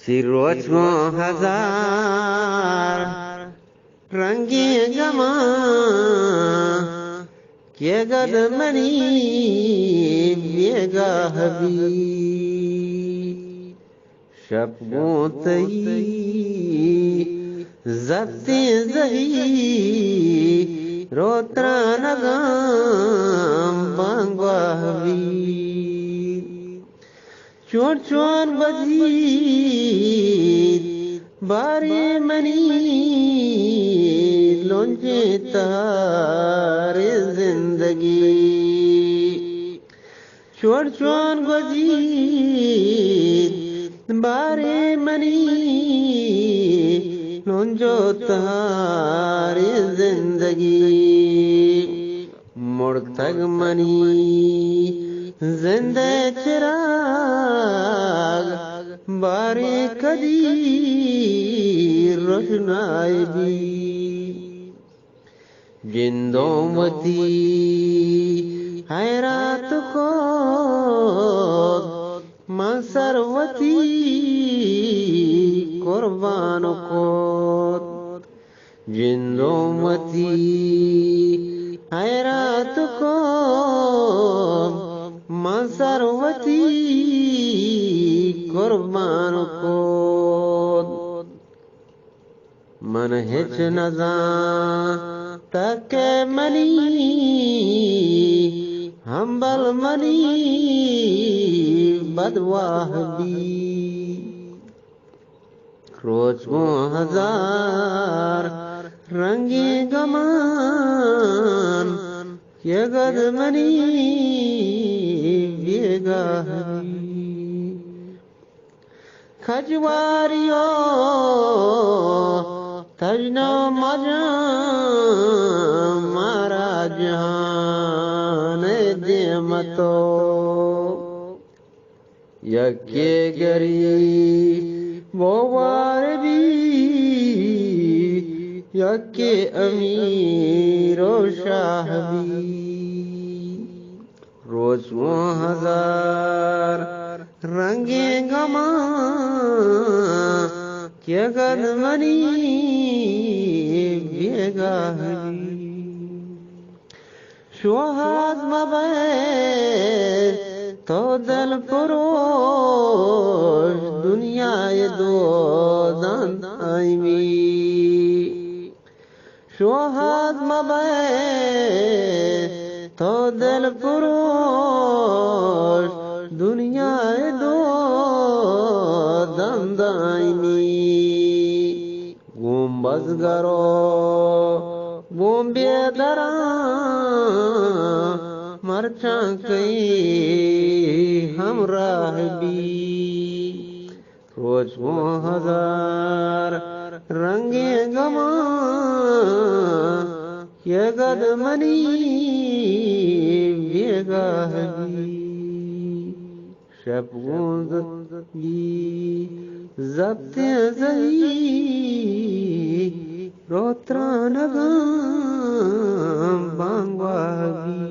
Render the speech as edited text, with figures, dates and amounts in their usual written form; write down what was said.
सिरोचो हजार रंगे गमा के गदमनी बेगा हबी शपगो तही जब्ते जही रोत्रा नगाम बांगवा हबी चोर चोर बजी बारे मनी लोंजे तारे जिंदगी चोर चोर बजी बारे मनी लोंजो तारे जिंदगी मुर्तग मनी जिंदे चिराग बारे कदी रोशनाई भी जिंदोमती है रात को मसरवती कुर्बान को जिंदोमती है रात को मसरवती कुर्बान को मन हिच नजा तक मनी हम्बल मनी बदवाह भी रोज को हजार रंगे गमान ये गदमनी बेगा खजवारियो तजना मजा मारा जहान दे मतो यके गरी वो वार भी यके अमीरो शाह भी रोज वो हजार रंगे गमा के गदमनी बेगा शोहाद मबे तो दल पुरोश दुनिया ये दो दाई शोहाद मबे तो दल पुरोश दुनिया ये दो दंदाइनी गुम्बज गरो गुम्बे दरा मरचा कई हमराह भी रोज वो हजार रंगे गमा ये गदमनी बेगा शपगोंद जब्ते जही रोत्रा नगाम बांगवा भी